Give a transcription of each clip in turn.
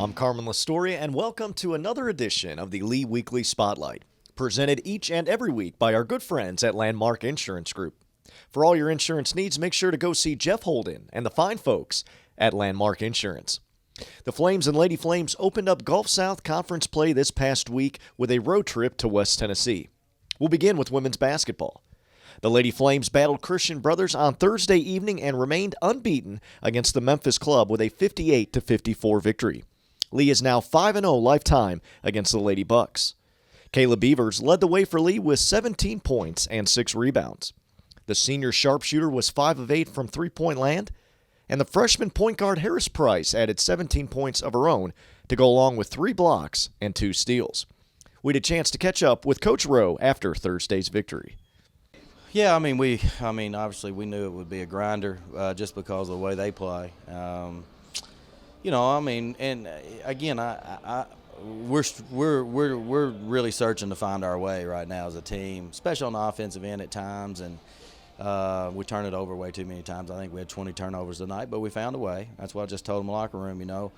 I'm Carmen Lastoria, and welcome to another edition of the Lee Weekly Spotlight, presented each and every week by our good friends at Landmark Insurance Group. For all your insurance needs, make sure to go see Jeff Holden and the fine folks at Landmark Insurance. The Flames and Lady Flames opened up Gulf South Conference play this past week with a road trip to West Tennessee. We'll begin with women's basketball. The Lady Flames battled Christian Brothers on Thursday evening and remained unbeaten against the Memphis Club with a 58-54 victory. Lee is now 5-0 lifetime against the Lady Bucks. Kayla Beavers led the way for Lee with 17 points and 6 rebounds. The senior sharpshooter was 5 of 8 from three-point land, and the freshman point guard Harris Price added 17 points of her own to go along with 3 blocks and 2 steals. We had a chance to catch up with Coach Rowe after Thursday's victory. Yeah, obviously we knew it would be a grinder just because of the way they play. And again, we're really searching to find our way right now as a team, especially on the offensive end at times, and we turn it over way too many times. I think we had 20 turnovers tonight, but we found a way. That's what I just told them in the locker room.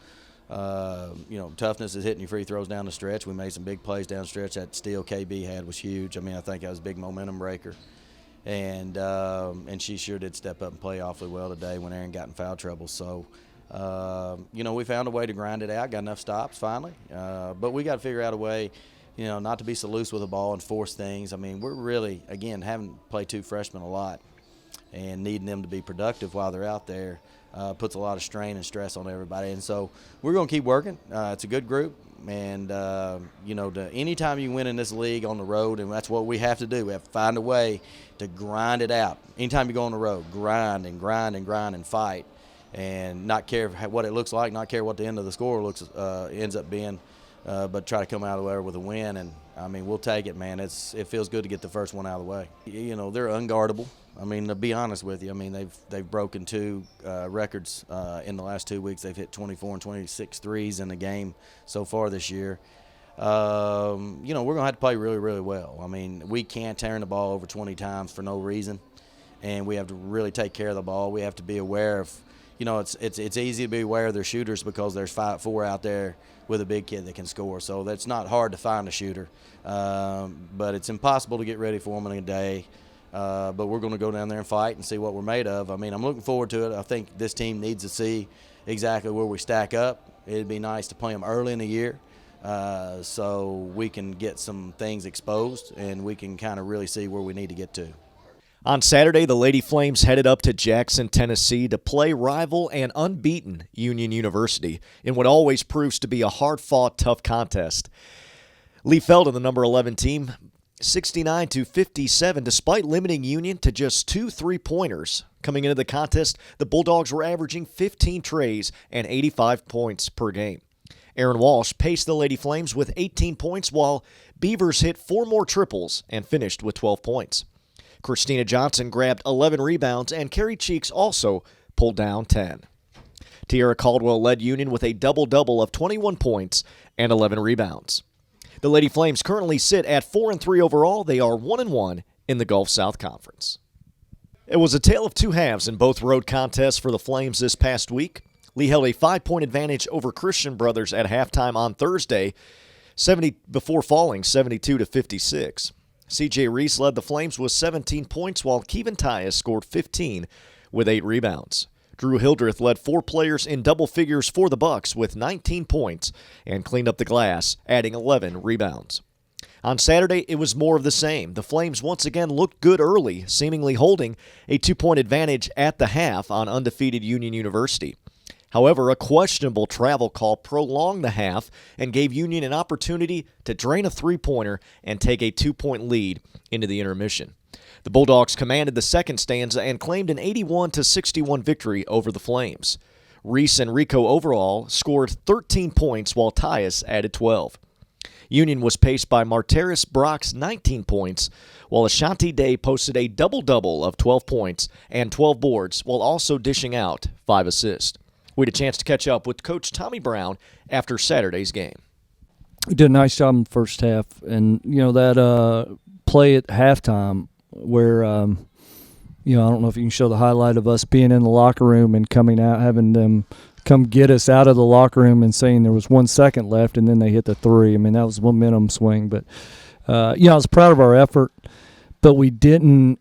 Toughness is hitting your free throws down the stretch. We made some big plays down the stretch. That steal KB had was huge. I think that was a big momentum breaker. And she sure did step up and play awfully well today when Aaron got in foul trouble. So, we found a way to grind it out, got enough stops finally. But we got to figure out a way, not to be so loose with the ball and force things. We're really, again, having played 2 freshmen a lot and needing them to be productive while they're out there puts a lot of strain and stress on everybody. And so we're going to keep working. It's a good group. And, anytime you win in this league on the road, and that's what we have to do, we have to find a way to grind it out. Anytime you go on the road, grind and fight, and not care what it looks like, not care what the end of the score ends up being, but try to come out of there with a win. And, we'll take it, man. It feels good to get the first one out of the way. They're unguardable. To be honest with you, they've broken 2 records in the last 2 weeks. They've hit 24 and 26 threes in the game so far this year. We're going to have to play really, really well. We can't turn the ball over 20 times for no reason, and we have to really take care of the ball. We have to be aware of, it's easy to be aware of their shooters because there's 5'4" out there with a big kid that can score. So that's not hard to find a shooter, but it's impossible to get ready for them in a day. But we're going to go down there and fight and see what we're made of. I'm looking forward to it. I think this team needs to see exactly where we stack up. It'd be nice to play them early in the year so we can get some things exposed and we can kind of really see where we need to get to. On Saturday, the Lady Flames headed up to Jackson, Tennessee to play rival and unbeaten Union University in what always proves to be a hard-fought, tough contest. Lee fell to the number 11 team 69-57, despite limiting Union to just 2 3-pointers. Coming into the contest, the Bulldogs were averaging 15 trays and 85 points per game. Aaron Walsh paced the Lady Flames with 18 points, while Beavers hit 4 more triples and finished with 12 points. Christina Johnson grabbed 11 rebounds, and Carrie Cheeks also pulled down 10. Tierra Caldwell led Union with a double-double of 21 points and 11 rebounds. The Lady Flames currently sit at 4-3 overall. They are 1-1 in the Gulf South Conference. It was a tale of 2 halves in both road contests for the Flames this past week. Lee held a 5-point advantage over Christian Brothers at halftime on Thursday, before falling 72-56. C.J. Reese led the Flames with 17 points, while Kevin Tyus scored 15 with 8 rebounds. Drew Hildreth led 4 players in double figures for the Bucks with 19 points and cleaned up the glass, adding 11 rebounds. On Saturday, it was more of the same. The Flames once again looked good early, seemingly holding a 2-point advantage at the half on undefeated Union University. However, a questionable travel call prolonged the half and gave Union an opportunity to drain a 3-pointer and take a 2-point lead into the intermission. The Bulldogs commanded the second stanza and claimed an 81-61 victory over the Flames. Reese and Rico overall scored 13 points, while Tyus added 12. Union was paced by Martaris Brock's 19 points, while Ashanti Day posted a double-double of 12 points and 12 boards, while also dishing out 5 assists. We had a chance to catch up with Coach Tommy Brown after Saturday's game. We did a nice job in the first half, and that play at halftime where I don't know if you can show the highlight of us being in the locker room and coming out, having them come get us out of the locker room and saying there was 1 second left, and then they hit the three. I mean, that was a momentum swing. But, I was proud of our effort, but we didn't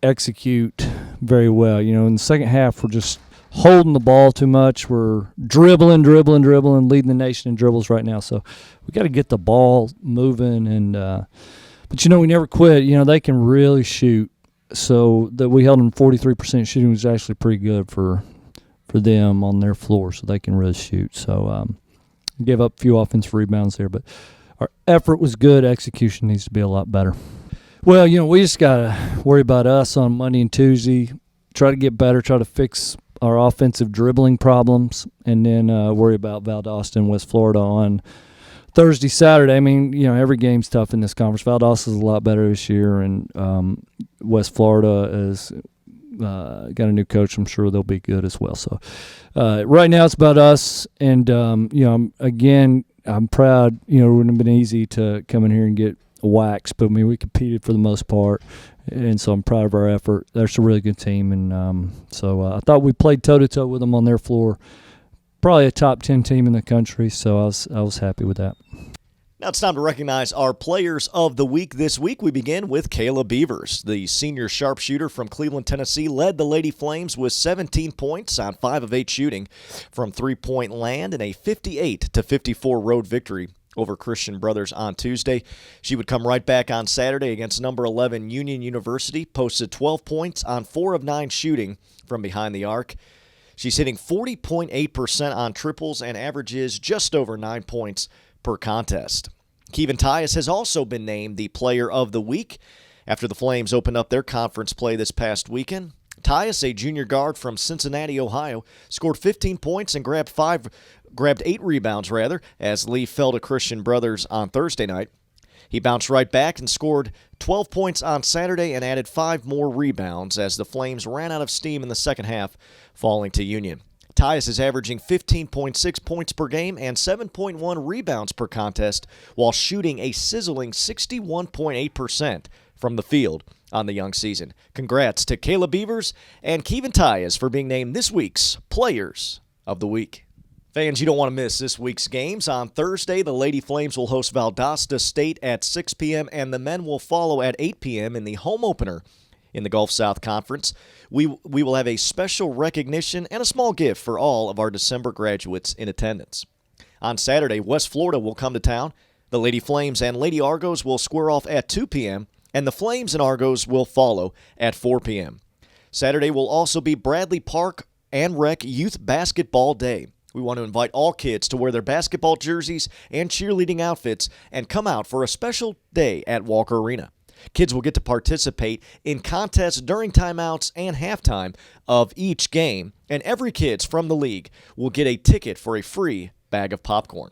execute very well. In the second half, we're just holding the ball too much. We're dribbling, leading the nation in dribbles right now. So we got to get the ball moving. And but, we never quit. They can really shoot. So that we held them 43% shooting was actually pretty good for them on their floor, so they can really shoot. So gave up a few offensive rebounds there, but our effort was good. Execution needs to be a lot better. Well, we just got to worry about us on Monday and Tuesday, try to get better, try to fix our offensive dribbling problems, and then worry about Valdosta and West Florida on Thursday, Saturday. I mean, every game's tough in this conference. Valdosta's a lot better this year, and West Florida has got a new coach. I'm sure they'll be good as well. So right now it's about us, and I'm proud. It wouldn't have been easy to come in here and get waxed, but I mean we competed for the most part, and so I'm proud of our effort. They're a really good team, and so I thought we played toe to toe with them on their floor. Probably a top 10 team in the country, so I was happy with that. Now it's time to recognize our players of the week. This week we begin with Kayla Beavers. The senior sharpshooter from Cleveland, Tennessee, led the Lady Flames with 17 points on 5 of 8 shooting from three-point land in a 58-54 road victory over Christian Brothers on Tuesday. She would come right back on Saturday against number 11 Union University, posted 12 points on 4 of 9 shooting from behind the arc. She's hitting 40.8% on triples and averages just over 9 points per contest. Kevin Tyus has also been named the Player of the Week after the Flames opened up their conference play this past weekend. Tyus, a junior guard from Cincinnati, Ohio, scored 15 points and grabbed 8 rebounds as Lee fell to Christian Brothers on Thursday night. He bounced right back and scored 12 points on Saturday and added 5 more rebounds as the Flames ran out of steam in the second half, falling to Union. Tyus is averaging 15.6 points per game and 7.1 rebounds per contest while shooting a sizzling 61.8% from the field on the young season. Congrats to Kayla Beavers and Kevin Tyus for being named this week's Players of the Week. Fans, you don't want to miss this week's games. On Thursday, the Lady Flames will host Valdosta State at 6 p.m., and the men will follow at 8 p.m. in the home opener in the Gulf South Conference. We will have a special recognition and a small gift for all of our December graduates in attendance. On Saturday, West Florida will come to town. The Lady Flames and Lady Argos will square off at 2 p.m., and the Flames and Argos will follow at 4 p.m. Saturday will also be Bradley Park and Rec Youth Basketball Day. We want to invite all kids to wear their basketball jerseys and cheerleading outfits and come out for a special day at Walker Arena. Kids will get to participate in contests during timeouts and halftime of each game, and every kid from the league will get a ticket for a free bag of popcorn.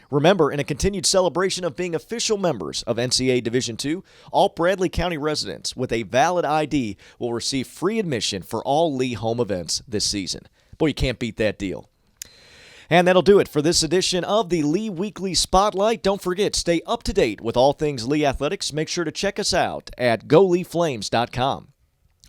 Remember, in a continued celebration of being official members of NCAA Division II, all Bradley County residents with a valid ID will receive free admission for all Lee home events this season. Boy, you can't beat that deal. And that'll do it for this edition of the Lee Weekly Spotlight. Don't forget, stay up to date with all things Lee Athletics. Make sure to check us out at goleeflames.com.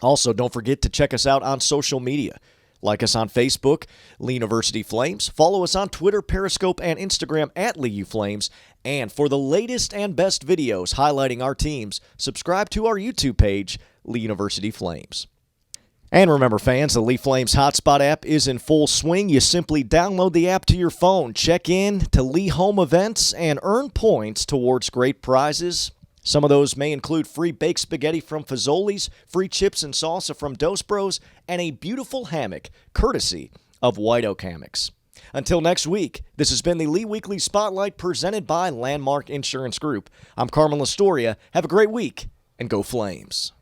Also, don't forget to check us out on social media. Like us on Facebook, Lee University Flames. Follow us on Twitter, Periscope, and Instagram at Lee U Flames. And for the latest and best videos highlighting our teams, subscribe to our YouTube page, Lee University Flames. And remember, fans, the Lee Flames Hotspot app is in full swing. You simply download the app to your phone, check in to Lee home events, and earn points towards great prizes. Some of those may include free baked spaghetti from Fazoli's, free chips and salsa from Dos Bros, and a beautiful hammock, courtesy of White Oak Hammocks. Until next week, this has been the Lee Weekly Spotlight presented by Landmark Insurance Group. I'm Carmen Lastoria. Have a great week, and go Flames.